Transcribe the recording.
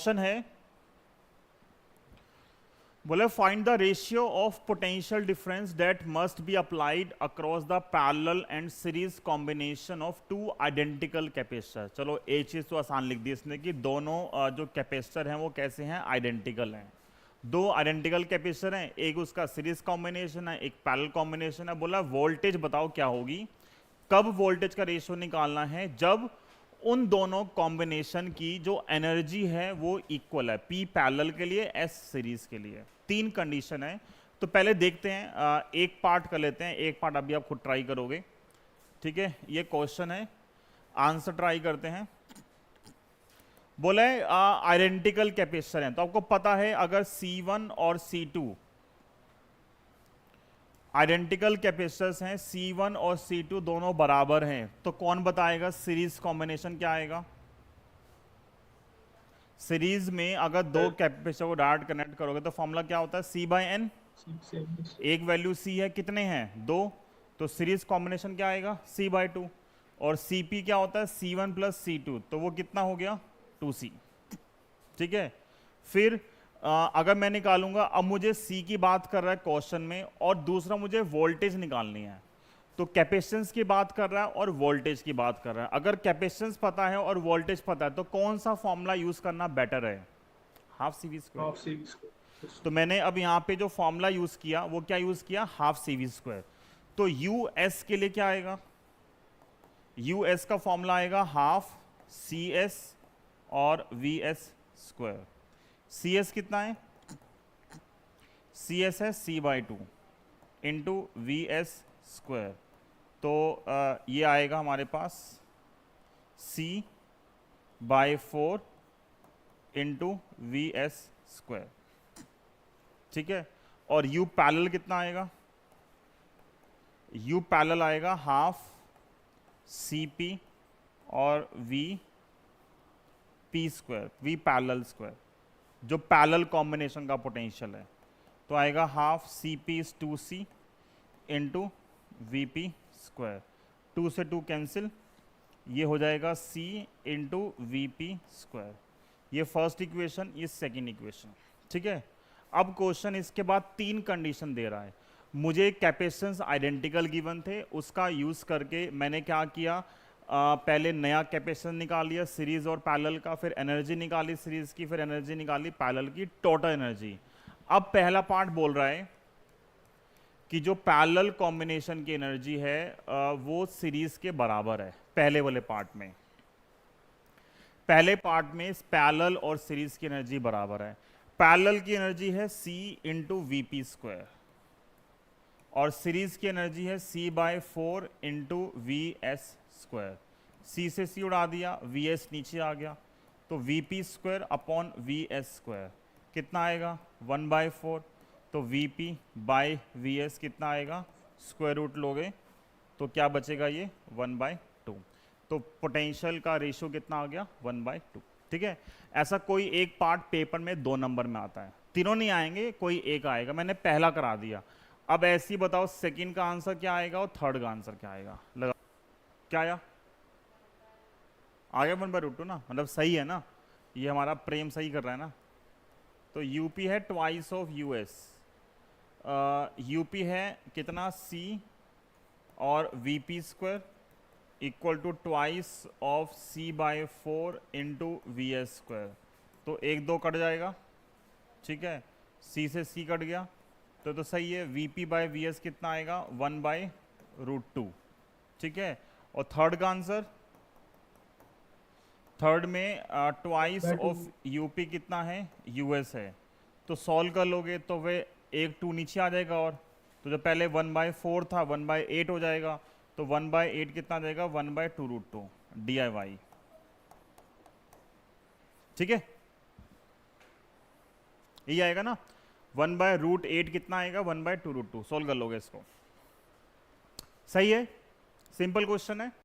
Question है, बोले find the ratio of potential difference that must be applied across the parallel and series combination of two identical capacitor. चलो एक चीज तो आसान लिख दी इसने कि दोनों जो कैपेसिटर हैं वो कैसे हैं, आइडेंटिकल हैं। दो आइडेंटिकल कैपेसिटर हैं, एक उसका सीरीज कॉम्बिनेशन है, एक पैरेलल कॉम्बिनेशन है। बोला वोल्टेज बताओ क्या होगी। कब वोल्टेज का रेशियो निकालना है, जब उन दोनों कॉम्बिनेशन की जो एनर्जी है वो इक्वल है, P पैरेलल के लिए, S सीरीज के लिए। तीन कंडीशन है। तो पहले देखते हैं, एक पार्ट कर लेते हैं, एक पार्ट अभी आप खुद ट्राई करोगे। ठीक है, ये क्वेश्चन है, आंसर ट्राई करते हैं। बोले आइडेंटिकल कैपेसिटर हैं, तो आपको पता है अगर C1 और C2 आइडेंटिकल कैपेसिटर्स हैं, C1 और C2 दोनों बराबर हैं, तो कौन बताएगा सीरीज कॉम्बिनेशन क्या आएगा। सीरीज में अगर दो कैपेसिटर को डायरेक्ट कनेक्ट करोगे तो फॉर्मूला क्या होता है, C/N। एक वैल्यू C है, कितने हैं, दो, तो सीरीज कॉम्बिनेशन क्या आएगा, C/2। और Cp क्या होता है, C1 + C2, तो वो कितना हो गया, 2C। ठीक है, फिर अगर मैं निकालूंगा, अब मुझे C की बात कर रहा है क्वेश्चन में, और दूसरा मुझे वोल्टेज निकालनी है। तो कैपेसिटेंस की बात कर रहा है और वोल्टेज की बात कर रहा है। अगर कैपेसिटेंस पता है और वोल्टेज पता है तो कौन सा फॉर्मूला यूज करना बेटर है, हाफ CV²। तो मैंने अब यहाँ पे जो फॉर्मूला यूज किया वो क्या यूज किया, हाफ CV²। तो US के लिए क्या आएगा, US का फॉर्मूला आएगा हाफ CS और VS²। CS कितना है, CS है C/2 इंटू VS²। तो ये आएगा हमारे पास C/4 इंटू VS²। ठीक है, और U पैरेलल कितना आएगा, U पैरेलल आएगा हाफ CP और VP², V पैरेलल², जो पैरेलल कॉम्बिनेशन का पोटेंशियल है। तो आएगा half CP is 2C into VP²। 2 से 2 कैंसिल, ये हो जाएगा C इंटू VP²। ये फर्स्ट इक्वेशन, ये सेकेंड इक्वेशन। ठीक है, अब क्वेश्चन इसके बाद तीन कंडीशन दे रहा है। मुझे कैपेसिटेंस आइडेंटिकल गिवन थे, उसका यूज करके मैंने क्या किया, पहले नया कैपेसिटेंस निकाल लिया सीरीज और पैरेलल का, फिर एनर्जी निकाली सीरीज की, फिर एनर्जी निकाली पैरेलल की, टोटल एनर्जी। अब पहला पार्ट बोल रहा है कि जो पैरेलल कॉम्बिनेशन की एनर्जी है वो सीरीज के बराबर है। पहले वाले पार्ट में, पहले पार्ट में पैरेलल और सीरीज की एनर्जी बराबर है। पैरेलल की एनर्जी है C इंटू VP² और सीरीज की एनर्जी है C/4 इंटू VS²। C से C उड़ा दिया, VS नीचे आ गया, तो VP² अपॉन VS² कितना आएगा, 1/4। तो VP/VS कितना आएगा, स्क्वायर रूट लोगे तो क्या बचेगा, ये 1/2। तो पोटेंशियल का रेशियो कितना आ गया, 1/2। ठीक है, ऐसा कोई एक पार्ट पेपर में 2 नंबर में आता है, तीनों नहीं आएंगे, कोई एक आएगा। मैंने पहला करा दिया। अब ऐसे ही बताओ सेकंड का आंसर क्या आएगा और थर्ड का आंसर क्या आएगा, लगा क्या आया, आ गया 1/2 ना, मतलब सही है ना, ये हमारा प्रेम सही कर रहा है ना। तो यूपी है ट्वाइस ऑफ US, यूपी है कितना, C और VP² equal to twice of C/4 into VS²। तो 1 2 कट जाएगा। ठीक है, C से C कट गया, तो सही है। VP/VS कितना आएगा, 1/√2। ठीक है, और थर्ड का आंसर, थर्ड में ट्वाइस ऑफ UP कितना है, US है। तो सॉल्व कर लोगे तो वे 1 2 नीचे आ जाएगा, और तो जो पहले 1/4 था 1/8 हो जाएगा, तो 1/8 कितना आ जाएगा, 1/2√2 DIY। ठीक है, यही आएगा ना, 1/√8 कितना आएगा, 1/2√2। सॉल्व कर लोगे इसको, सही है, सिंपल क्वेश्चन है।